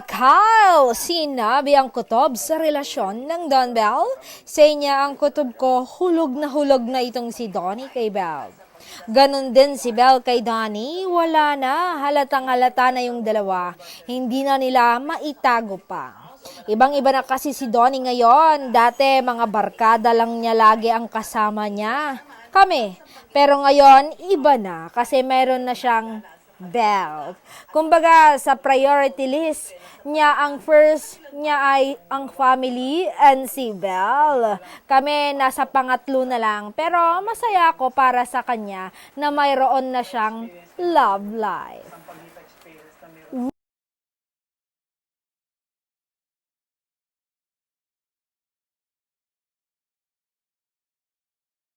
Kyle! Sinabi ang kutob sa relasyon ng Don Bell. Sa niya ang kutob ko, hulog na itong si Donnie kay Bell. Ganon din si Bell kay Donnie, wala na, halatang halata na yung dalawa, hindi na nila maitago pa. Ibang-iba na kasi si Donnie ngayon, dati mga barkada lang niya lagi ang kasama niya, kami. Pero ngayon, iba na kasi meron na siyang Bell. Kumbaga, sa priority list niya, ang first niya ay ang family and si Bell. Kami nasa pangatlo na lang, pero masaya ako para sa kanya na mayroon na siyang love life.